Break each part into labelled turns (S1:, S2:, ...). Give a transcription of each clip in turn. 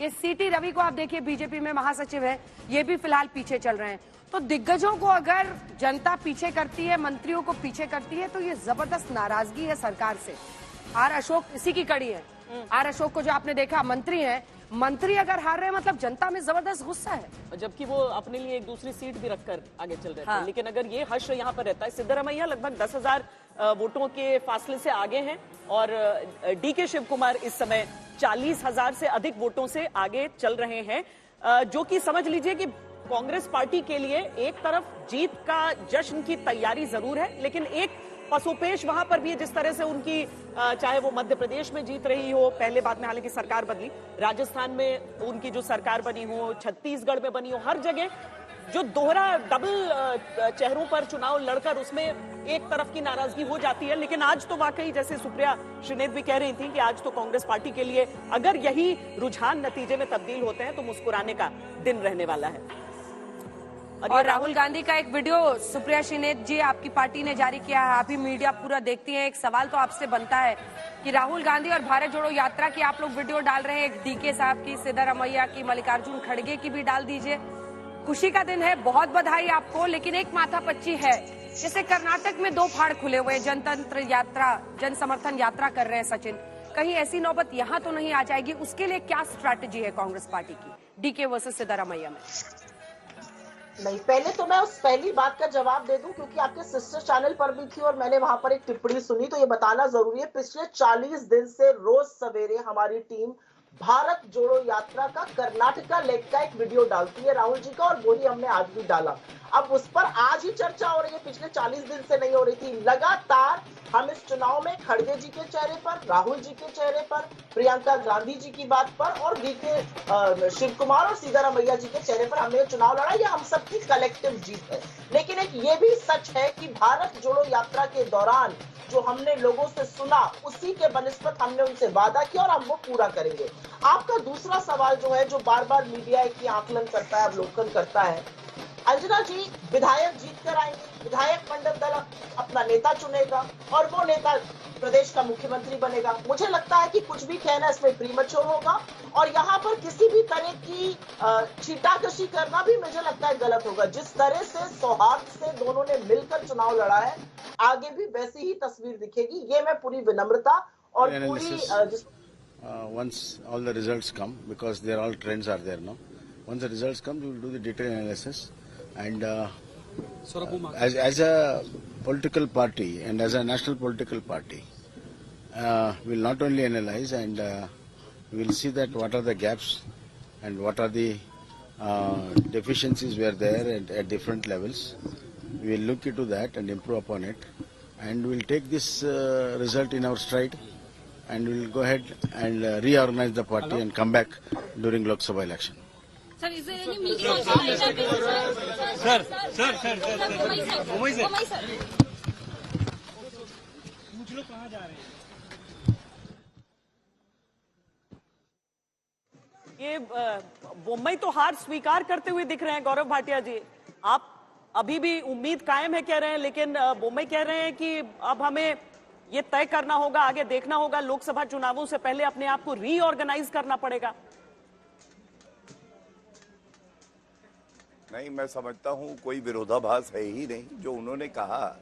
S1: ये सीटी रवि को आप देखिए, बीजेपी में महासचिव है, ये भी फिलहाल पीछे चल रहे हैं। तो दिग्गजों को अगर जनता पीछे करती है, मंत्रियों को पीछे करती है, तो ये जबरदस्त नाराजगी है सरकार से। आर अशोक इसी की कड़ी है। आर अशोक को जो आपने देखा, मंत्री है, मंत्री अगर हार रहे हैं मतलब जनता में जबरदस्त गुस्सा है,
S2: जबकि वो अपने लिए एक दूसरी सीट भी रखकर आगे चल रहे थे।
S1: हाँ।
S2: लेकिन अगर ये हश्र यहाँ पर रहता है, सिद्धरामैया लगभग 10,000 वोटों के फासले से आगे हैं और डीके शिव कुमार इस समय 40,000 से अधिक वोटों से आगे चल रहे हैं, जो कि समझ लीजिए कि कांग्रेस पार्टी के लिए एक तरफ जीत का जश्न की तैयारी जरूर है, लेकिन एक पसोपेश वहां पर भी है। जिस तरह से उनकी चाहे वो मध्य प्रदेश में जीत रही हो, पहले बाद में हालांकि सरकार बदली, राजस्थान में उनकी जो सरकार बनी हो, छत्तीसगढ़ में बनी हो, हर जगह जो दोहरा डबल चेहरों पर चुनाव लड़कर उसमें एक तरफ की नाराजगी हो जाती है। लेकिन आज तो वाकई जैसे सुप्रिया श्रीनेत भी कह रही थी कि आज तो कांग्रेस पार्टी के लिए अगर यही रुझान नतीजे में तब्दील होते हैं तो मुस्कुराने का दिन रहने वाला है।
S1: और राहुल गांधी का एक वीडियो सुप्रिया श्रीनेत जी आपकी पार्टी ने जारी किया है, आप ही मीडिया पूरा देखती हैं। एक सवाल तो आपसे बनता है कि राहुल गांधी और भारत जोड़ो यात्रा की आप लोग वीडियो डाल रहे हैं, एक डीके साहब की, सिद्धरामैया की, मल्लिकार्जुन खड़गे की भी डाल दीजिए। खुशी का दिन है, बहुत बधाई आपको, लेकिन एक माथापच्ची है। जैसे कर्नाटक में 2 फाड़ खुले हुए, जनतंत्र यात्रा, जन समर्थन यात्रा कर रहे हैं सचिन, कहीं ऐसी नौबत यहाँ तो नहीं आ जाएगी? उसके लिए क्या स्ट्रैटेजी है कांग्रेस पार्टी की डीके वर्सेस सिद्धरामैया में?
S3: नहीं, पहले तो मैं उस पहली बात का जवाब दे दूं, क्योंकि आपके सिस्टर चैनल पर भी थी और मैंने वहां पर एक टिप्पणी सुनी, तो ये बताना जरूरी है। पिछले 40 दिन से रोज सवेरे हमारी टीम भारत जोड़ो यात्रा का कर्नाटका लेक का एक वीडियो डालती है राहुल जी का, और वही हमने आज भी डाला। अब उस पर आज ही चर्चा हो रही है, पिछले 40 दिन से नहीं हो रही थी। लगातार हम इस चुनाव में खड़गे जी के चेहरे पर, राहुल जी के चेहरे पर, प्रियंका गांधी जी की बात पर और डीके शिव कुमार और सिद्धरामैया जी के चेहरे पर हमने चुनाव लड़ा। ये हम सबकी कलेक्टिव जीत है। लेकिन एक ये भी सच है कि भारत जोड़ो यात्रा के दौरान जो हमने लोगों से सुना, उसी के बनिस्बत हमने उनसे वादा किया और हम वो पूरा करेंगे। आपका दूसरा सवाल जो है, जो बार बार मीडिया की आकलन करता है, अवलोकन करता है, अंजना जी विधायक जीत कर आएंगे, विधायक मंडल दल अपना नेता चुनेगा और वो नेता प्रदेश का मुख्यमंत्री बनेगा। मुझे लगता है कि कुछ भी कहना इसमें प्रीमैच्योर होगा और यहाँ पर किसी भी तरह की छीटाकशी करना भी मुझे लगता है गलत होगा। जिस तरह से सौहार्द से दोनों ने मिलकर चुनाव लड़ा है, आगे भी वैसी ही तस्वीर दिखेगी। ये मैं पूरी विनम्रता और पूरी
S4: once all the results come, because they are all trends are there now. Once the results come, we will do the detailed analysis, and as a political party and as a national political party, we will not only analyze and we will see that what are the gaps and what are the deficiencies were there at different levels. We will look into that and improve upon it, and we will take this result in our stride, and we will go ahead and reorganize the party and come back during Lok Sabha election.
S5: Sir, is there any meeting on Sir.
S2: ये मुंबई तो हार स्वीकार करते हुए दिख रहे हैं गौरव भाटिया जी। आप अभी भी उम्मीद कायम है कह रहे हैं, लेकिन मुंबई कह रहे हैं कि अब हमें ये तय करना होगा, आगे देखना होगा, लोकसभा चुनावों से पहले अपने आप को रीऑर्गेनाइज करना पड़ेगा।
S6: नहीं, मैं समझता हूं कोई विरोधाभास है ही नहीं। जो उन्होंने कहा,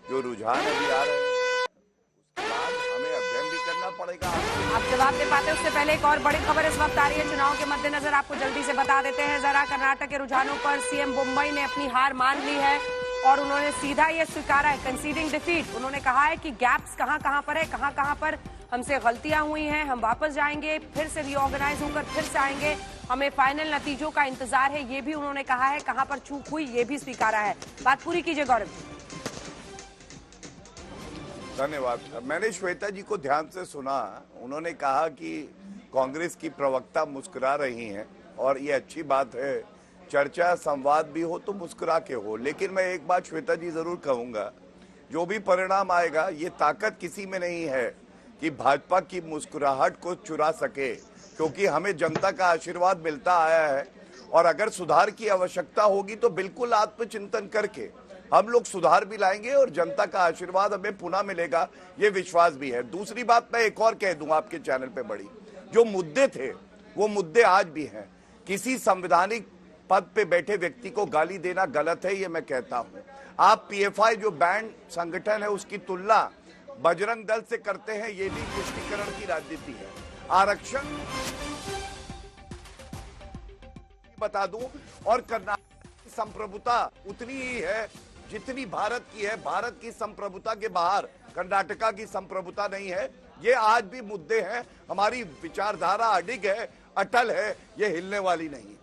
S6: जो रुझान अभी आ रहे हैं, उसके बाद हमें अध्ययन भी करना पड़ेगा।
S1: आप जवाब दे पाते उससे पहले एक और बड़ी खबर इस वक्त आ रही है चुनाव के मद्देनजर, आपको जल्दी से बता देते हैं जरा। कर्नाटक के रुझानों पर सीएम मुंबई ने अपनी हार मान ली है और उन्होंने सीधा ये स्वीकारा है, कंसीडिंग डिफीट। उन्होंने कहा है कि गैप्स कहां पर है, कहां पर हमसे गलतियां हुई हैं, हम वापस जाएंगे, फिर से रीऑर्गेनाइज होकर फिर से आएंगे, हमें फाइनल नतीजों का इंतजार है, ये भी उन्होंने कहा है। कहां पर चूक हुई ये भी स्वीकारा है। बात पूरी कीजिए गौरव।
S6: धन्यवाद। मैंने श्वेता जी को ध्यान से सुना। उन्होंने कहा कि कांग्रेस की प्रवक्ता मुस्कुरा रही हैं और ये अच्छी बात है, चर्चा संवाद भी हो तो मुस्कुरा के हो। लेकिन मैं एक बात श्वेता जी जरूर कहूंगा, जो भी परिणाम आएगा, ये ताकत किसी में नहीं है कि भाजपा की मुस्कुराहट को चुरा सके, क्योंकि हमें जनता का आशीर्वाद मिलता आया है और अगर सुधार की आवश्यकता होगी तो बिल्कुल आत्मचिंतन करके हम लोग सुधार भी लाएंगे और जनता का आशीर्वाद हमें पुनः मिलेगा, ये विश्वास भी है। दूसरी बात मैं एक और कह दूं आपके चैनल पे, बड़ी जो मुद्दे थे वो मुद्दे आज भी हैं। किसी संवैधानिक पद पे बैठे व्यक्ति को गाली देना गलत है, ये मैं कहता हूं। आप पीएफआई जो बैंड संगठन है उसकी तुलना बजरंग दल से करते हैं, ये भी तुष्टीकरण की राजनीति है। आरक्षण बता दूं, और कर्नाटक की संप्रभुता उतनी ही है जितनी भारत की है। भारत की संप्रभुता के बाहर कर्नाटका की संप्रभुता नहीं है। ये आज भी मुद्दे हैं। हमारी विचारधारा अडिग है, अटल है, ये हिलने वाली नहीं है।